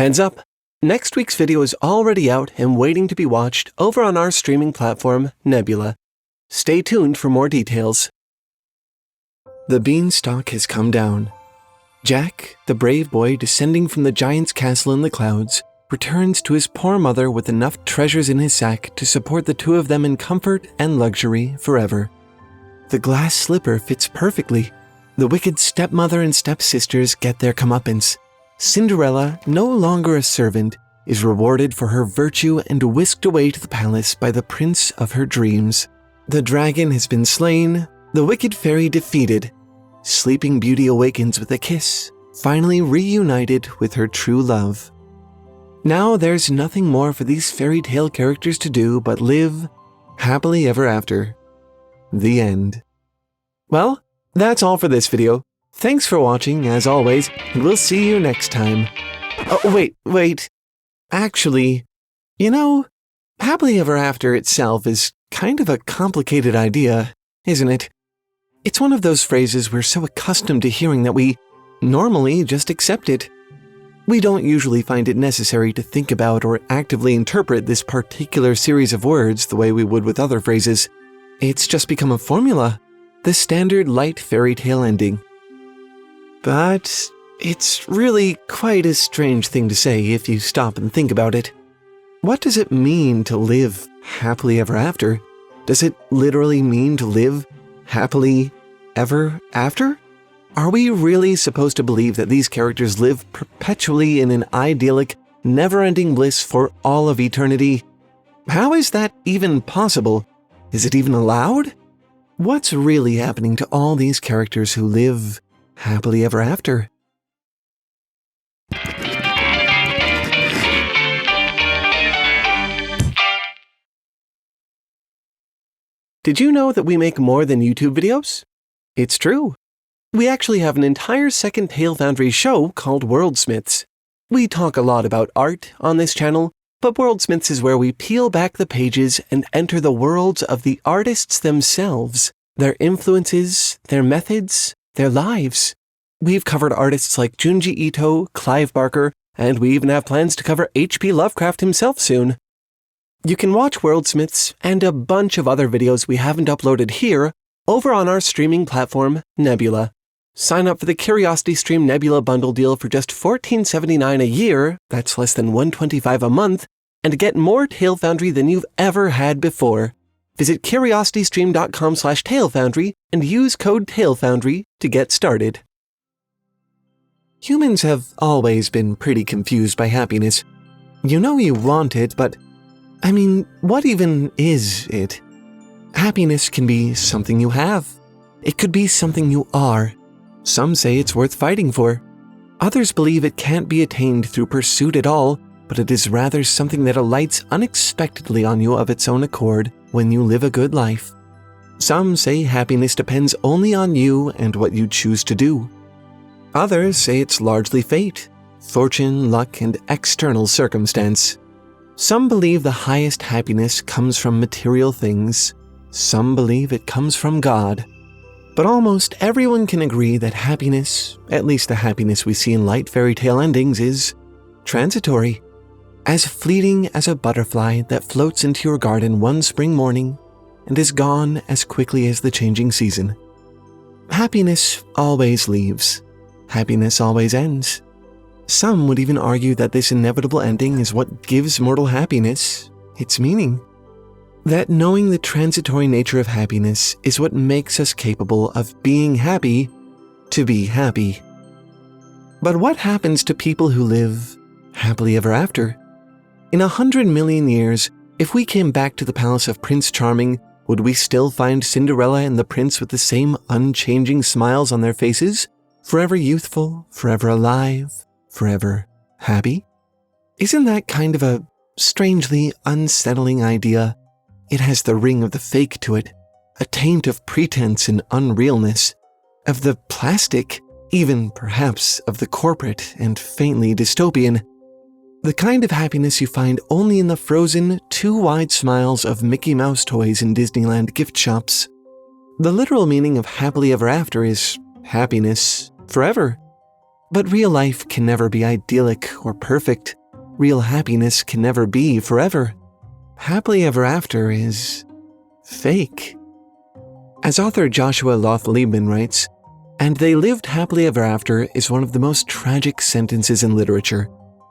Heads up, next week's video is already out and waiting to be watched over on our streaming platform, Nebula. Stay tuned for more details. The beanstalk has come down. Jack, the brave boy descending from the giant's castle in the clouds, returns to his poor mother with enough treasures in his sack to support the two of them in comfort and luxury forever. The glass slipper fits perfectly. The wicked stepmother and stepsisters get their comeuppance. Cinderella, no longer a servant, is rewarded for her virtue and whisked away to the palace by the prince of her dreams. The dragon has been slain, the wicked fairy defeated. Sleeping Beauty awakens with a kiss, finally reunited with her true love. Now there's nothing more for these fairy tale characters to do but live happily ever after. The end. Well, that's all for this video. Thanks for watching, as always, and we'll see you next time. Oh, wait. Actually, happily ever after itself is kind of a complicated idea, isn't it? It's one of those phrases we're so accustomed to hearing that we normally just accept it. We don't usually find it necessary to think about or actively interpret this particular series of words the way we would with other phrases. It's just become a formula, the standard light fairy tale ending. But it's really quite a strange thing to say if you stop and think about it. What does it mean to live happily ever after? Does it literally mean to live happily ever after? Are we really supposed to believe that these characters live perpetually in an idyllic, never-ending bliss for all of eternity? How is that even possible? Is it even allowed? What's really happening to all these characters who live happily ever after? Did you know that we make more than YouTube videos? It's true. We actually have an entire second Tale Foundry show called Worldsmiths. We talk a lot about art on this channel, but Worldsmiths is where we peel back the pages and enter the worlds of the artists themselves, their influences, their methods, their lives. We've covered artists like Junji Ito, Clive Barker, and we even have plans to cover H.P. Lovecraft himself soon. You can watch Worldsmiths and a bunch of other videos we haven't uploaded here over on our streaming platform, Nebula. Sign up for the CuriosityStream Nebula bundle deal for just $14.79 a year, that's less than $125 a month, and get more Tale Foundry than you've ever had before. Visit curiositystream.com/TaleFoundry and use code TaleFoundry to get started. Humans have always been pretty confused by happiness. You know you want it, but what even is it? Happiness can be something you have. It could be something you are. Some say it's worth fighting for. Others believe it can't be attained through pursuit at all, but it is rather something that alights unexpectedly on you of its own accord when you live a good life. Some say happiness depends only on you and what you choose to do. Others say it's largely fate, fortune, luck, and external circumstance. Some believe the highest happiness comes from material things. Some believe it comes from God. But almost everyone can agree that happiness, at least the happiness we see in light fairy tale endings, is transitory, as fleeting as a butterfly that floats into your garden one spring morning and is gone as quickly as the changing season. Happiness always leaves. Happiness always ends. Some would even argue that this inevitable ending is what gives mortal happiness its meaning. That knowing the transitory nature of happiness is what makes us capable of being happy to be happy. But what happens to people who live happily ever after? In 100 million years, if we came back to the palace of Prince Charming, would we still find Cinderella and the prince with the same unchanging smiles on their faces? Forever youthful, forever alive, forever happy? Isn't that kind of a strangely unsettling idea? It has the ring of the fake to it, a taint of pretense and unrealness, of the plastic, even perhaps of the corporate and faintly dystopian. The kind of happiness you find only in the frozen, too wide smiles of Mickey Mouse toys in Disneyland gift shops. The literal meaning of happily ever after is happiness forever. But real life can never be idyllic or perfect. Real happiness can never be forever. Happily ever after is fake. As author Joshua Loth Liebman writes, "And they lived happily ever after" is one of the most tragic sentences in literature.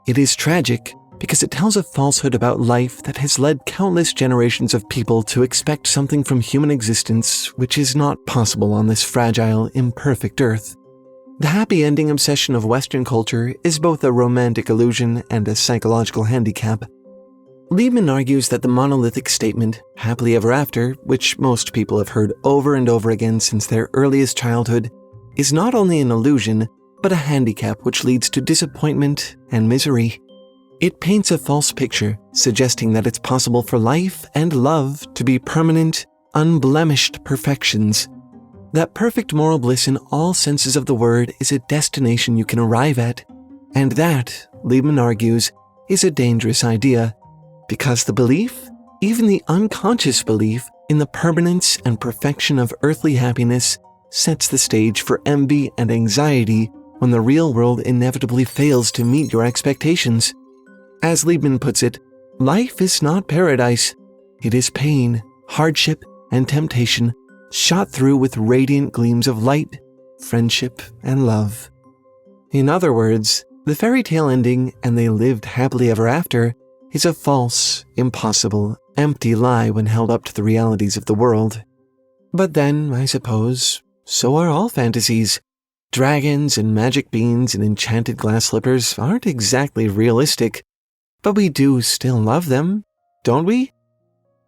It is tragic because it tells a falsehood about life that has led countless generations of people to expect something from human existence which is not possible on this fragile, imperfect earth. The happy ending obsession of Western culture is both a romantic illusion and a psychological handicap. Liebman argues that the monolithic statement, happily ever after, which most people have heard over and over again since their earliest childhood, is not only an illusion, but a handicap which leads to disappointment and misery. It paints a false picture, suggesting that it's possible for life and love to be permanent, unblemished perfections. That perfect moral bliss in all senses of the word is a destination you can arrive at. And that, Liebman argues, is a dangerous idea. Because the belief, even the unconscious belief, in the permanence and perfection of earthly happiness sets the stage for envy and anxiety when the real world inevitably fails to meet your expectations. As Liebman puts it, life is not paradise. It is pain, hardship, and temptation, shot through with radiant gleams of light, friendship, and love. In other words, the fairy tale ending, "and they lived happily ever after," is a false, impossible, empty lie when held up to the realities of the world. But then, I suppose, so are all fantasies. Dragons and magic beans and enchanted glass slippers aren't exactly realistic, but we do still love them, don't we?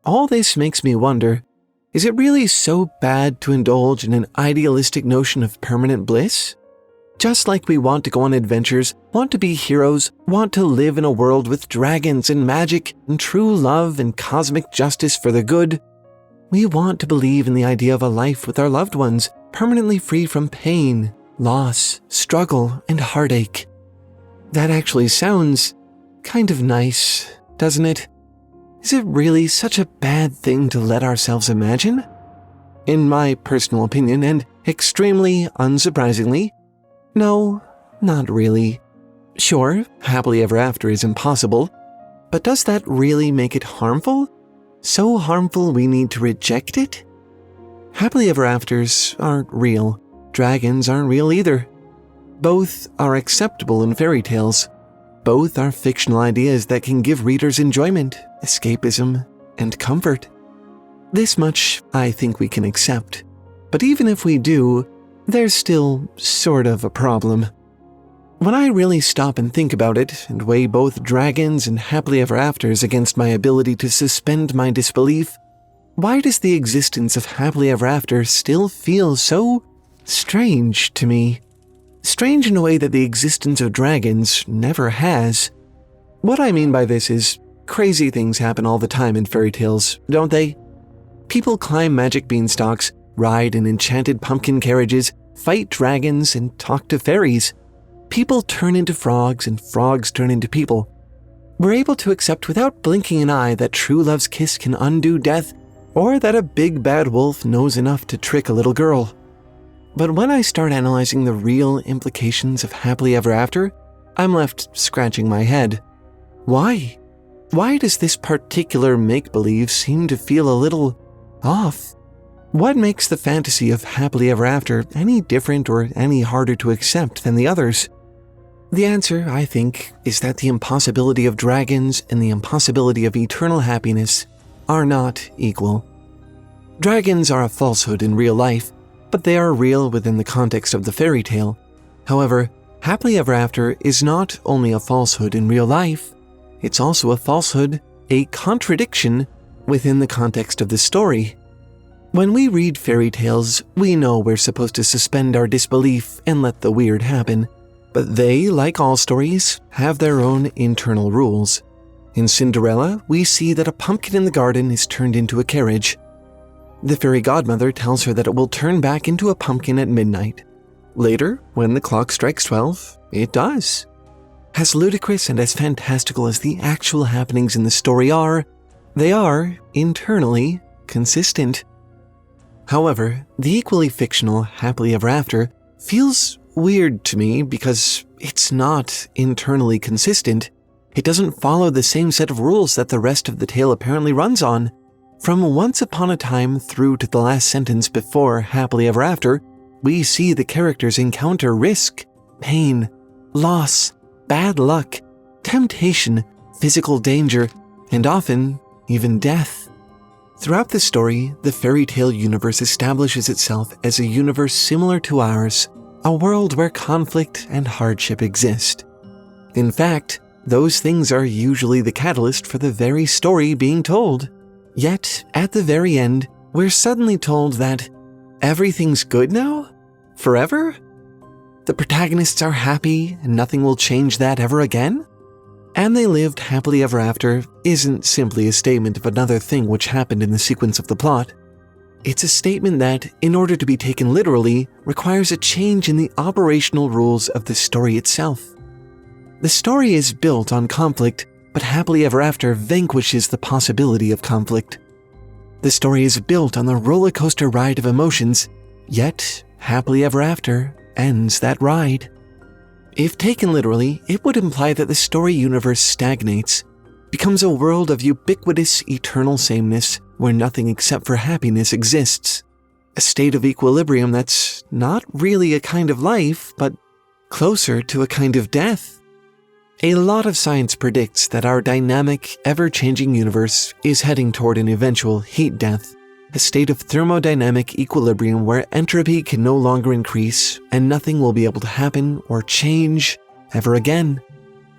All this makes me wonder, is it really so bad to indulge in an idealistic notion of permanent bliss? Just like we want to go on adventures, want to be heroes, want to live in a world with dragons and magic and true love and cosmic justice for the good, we want to believe in the idea of a life with our loved ones, permanently free from pain, loss, struggle, and heartache. That actually sounds kind of nice, doesn't it? Is it really such a bad thing to let ourselves imagine? In my personal opinion, and extremely unsurprisingly, no, not really. Sure, happily ever after is impossible, but does that really make it harmful? So harmful we need to reject it? Happily ever afters aren't real. Dragons aren't real either. Both are acceptable in fairy tales. Both are fictional ideas that can give readers enjoyment, escapism, and comfort. This much I think we can accept. But even if we do, there's still sort of a problem. When I really stop and think about it and weigh both dragons and happily ever afters against my ability to suspend my disbelief, why does the existence of happily ever after still feel so strange to me? Strange in a way that the existence of dragons never has. What I mean by this is, crazy things happen all the time in fairy tales, don't they? People climb magic beanstalks, ride in enchanted pumpkin carriages, fight dragons, and talk to fairies. People turn into frogs, and frogs turn into people. We're able to accept without blinking an eye that true love's kiss can undo death, or that a big bad wolf knows enough to trick a little girl. But when I start analyzing the real implications of happily ever after, I'm left scratching my head. Why? Why does this particular make-believe seem to feel a little off? What makes the fantasy of happily ever after any different or any harder to accept than the others? The answer, I think, is that the impossibility of dragons and the impossibility of eternal happiness are not equal. Dragons are a falsehood in real life, but they are real within the context of the fairy tale. However, happily ever after is not only a falsehood in real life, it's also a falsehood, a contradiction within the context of the story. When we read fairy tales, we know we're supposed to suspend our disbelief and let the weird happen. But they, like all stories, have their own internal rules. In Cinderella, we see that a pumpkin in the garden is turned into a carriage. The fairy godmother tells her that it will turn back into a pumpkin at midnight. Later, when the clock strikes 12, it does. As ludicrous and as fantastical as the actual happenings in the story are, they are, internally, consistent. However, the equally fictional happily ever after feels weird to me because it's not internally consistent. It doesn't follow the same set of rules that the rest of the tale apparently runs on. From once upon a time through to the last sentence before happily ever after, we see the characters encounter risk, pain, loss, bad luck, temptation, physical danger, and often even death. Throughout the story, the fairy tale universe establishes itself as a universe similar to ours, a world where conflict and hardship exist. In fact, those things are usually the catalyst for the very story being told. Yet, at the very end, we're suddenly told that everything's good now? Forever? The protagonists are happy and nothing will change that ever again? And they lived happily ever after isn't simply a statement of another thing which happened in the sequence of the plot. It's a statement that, in order to be taken literally, requires a change in the operational rules of the story itself. The story is built on conflict, but happily ever after vanquishes the possibility of conflict. The story is built on the roller coaster ride of emotions, yet happily ever after ends that ride. If taken literally, it would imply that the story universe stagnates, becomes a world of ubiquitous eternal sameness where nothing except for happiness exists. A state of equilibrium that's not really a kind of life, but closer to a kind of death. A lot of science predicts that our dynamic, ever-changing universe is heading toward an eventual heat death, a state of thermodynamic equilibrium where entropy can no longer increase and nothing will be able to happen or change ever again.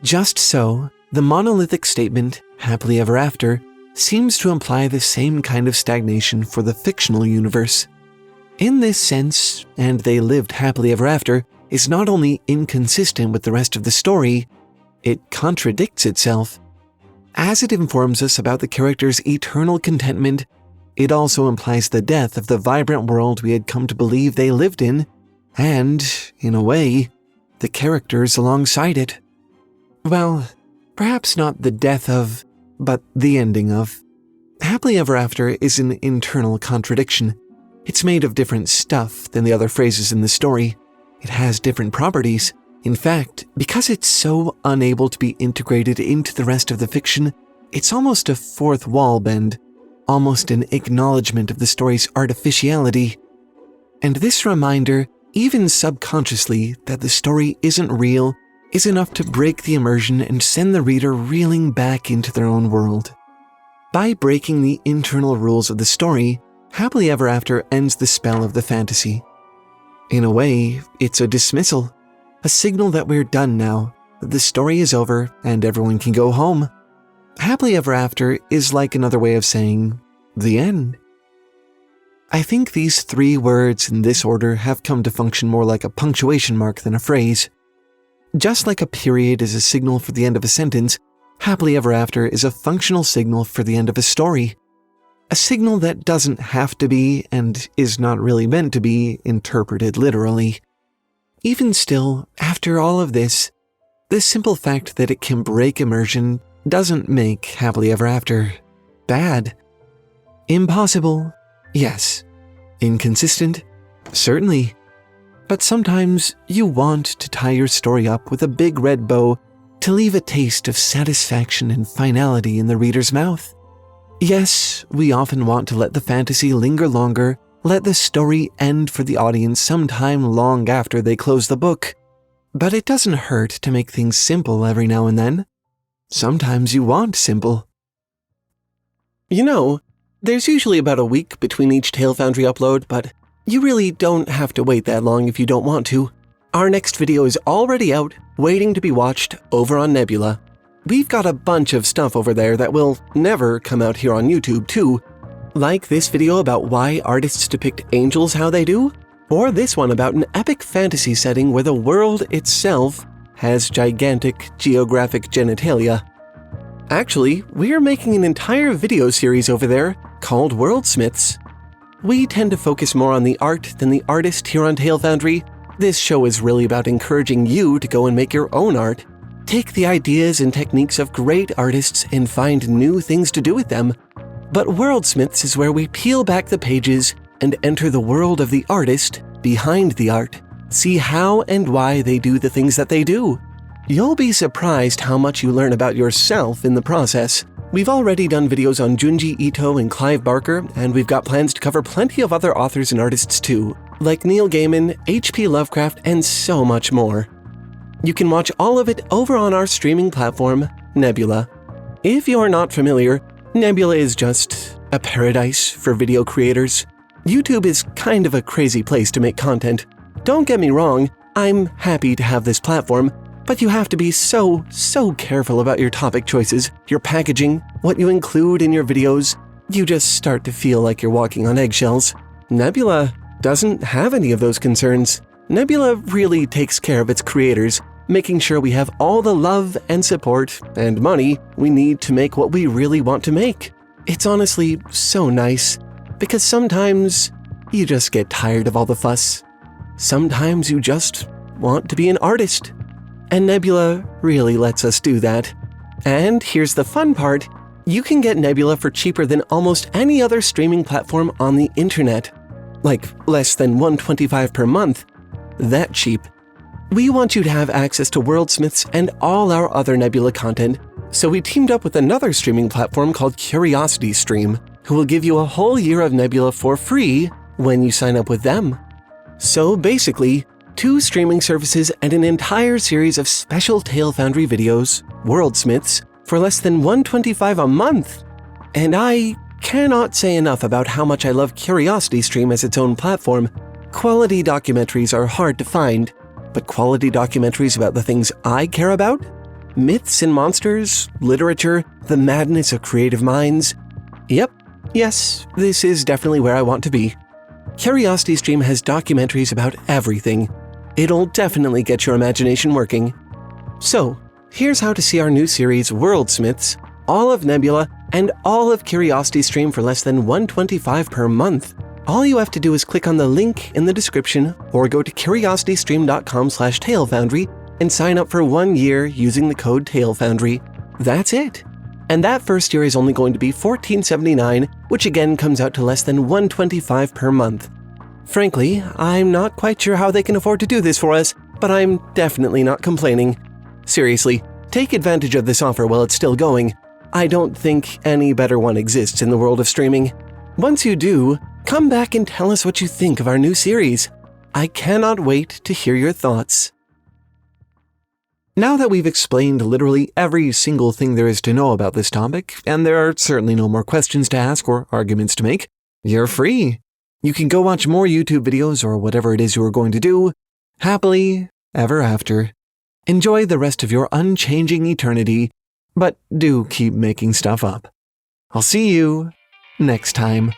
Just so, the monolithic statement, happily ever after, seems to imply the same kind of stagnation for the fictional universe. In this sense, and they lived happily ever after, is not only inconsistent with the rest of the story, it contradicts itself. As it informs us about the character's eternal contentment, it also implies the death of the vibrant world we had come to believe they lived in, and, in a way, the characters alongside it. Well, perhaps not the death of, but the ending of. Happily ever after is an internal contradiction. It's made of different stuff than the other phrases in the story. It has different properties. In fact, because it's so unable to be integrated into the rest of the fiction, it's almost a fourth wall bend, almost an acknowledgement of the story's artificiality. And this reminder, even subconsciously, that the story isn't real, is enough to break the immersion and send the reader reeling back into their own world. By breaking the internal rules of the story, Happily Ever After ends the spell of the fantasy. In a way, it's a dismissal. A signal that we're done now, that the story is over and everyone can go home. Happily Ever After is like another way of saying, the end. I think these three words in this order have come to function more like a punctuation mark than a phrase. Just like a period is a signal for the end of a sentence, Happily Ever After is a functional signal for the end of a story. A signal that doesn't have to be, and is not really meant to be, interpreted literally. Even still, after all of this, the simple fact that it can break immersion doesn't make Happily Ever After bad. Impossible? Yes. Inconsistent? Certainly. But sometimes you want to tie your story up with a big red bow to leave a taste of satisfaction and finality in the reader's mouth. Yes, we often want to let the fantasy linger longer, let the story end for the audience sometime long after they close the book. But it doesn't hurt to make things simple every now and then. Sometimes you want simple. You know, there's usually about a week between each Tale Foundry upload, but you really don't have to wait that long if you don't want to. Our next video is already out, waiting to be watched over on Nebula. We've got a bunch of stuff over there that will never come out here on YouTube too, like this video about why artists depict angels how they do, or this one about an epic fantasy setting where the world itself has gigantic geographic genitalia. Actually, we're making an entire video series over there called Worldsmiths. We tend to focus more on the art than the artist here on Tale Foundry. This show is really about encouraging you to go and make your own art. Take the ideas and techniques of great artists and find new things to do with them. But Worldsmiths is where we peel back the pages and enter the world of the artist behind the art. See how and why they do the things that they do. You'll be surprised how much you learn about yourself in the process. We've already done videos on Junji Ito and Clive Barker, and we've got plans to cover plenty of other authors and artists too, like Neil Gaiman, H.P. Lovecraft, and so much more. You can watch all of it over on our streaming platform, Nebula. If you're not familiar, Nebula is just a paradise for video creators. YouTube is kind of a crazy place to make content. Don't get me wrong, I'm happy to have this platform, but you have to be so careful about your topic choices, your packaging, what you include in your videos. You just start to feel like you're walking on eggshells. Nebula doesn't have any of those concerns. Nebula really takes care of its creators, making sure we have all the love and support and money we need to make what we really want to make. It's honestly so nice, because sometimes you just get tired of all the fuss. Sometimes you just want to be an artist. And Nebula really lets us do that. And here's the fun part, you can get Nebula for cheaper than almost any other streaming platform on the internet. Like less than $1.25 per month. That cheap. We want you to have access to Worldsmiths and all our other Nebula content, so we teamed up with another streaming platform called CuriosityStream, who will give you a whole year of Nebula for free when you sign up with them. So basically, 2 streaming services and an entire series of special Tale Foundry videos, Worldsmiths, for less than $1.25 a month. And I cannot say enough about how much I love CuriosityStream as its own platform. Quality documentaries are hard to find, but quality documentaries about the things I care about? Myths and monsters, literature, the madness of creative minds. Yep, yes, this is definitely where I want to be. CuriosityStream has documentaries about everything. It'll definitely get your imagination working. So, here's how to see our new series Worldsmiths, all of Nebula, and all of CuriosityStream for less than $1.25 per month. All you have to do is click on the link in the description or go to curiositystream.com/TaleFoundry and sign up for 1 year using the code TaleFoundry. That's it. And that first year is only going to be $14.79, which again comes out to less than $1.25 per month. Frankly, I'm not quite sure how they can afford to do this for us, but I'm definitely not complaining. Seriously, take advantage of this offer while it's still going. I don't think any better one exists in the world of streaming. Once you do, come back and tell us what you think of our new series. I cannot wait to hear your thoughts. Now that we've explained literally every single thing there is to know about this topic, and there are certainly no more questions to ask or arguments to make, you're free. You can go watch more YouTube videos or whatever it is you are going to do, happily ever after. Enjoy the rest of your unchanging eternity, but do keep making stuff up. I'll see you next time.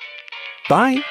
Bye!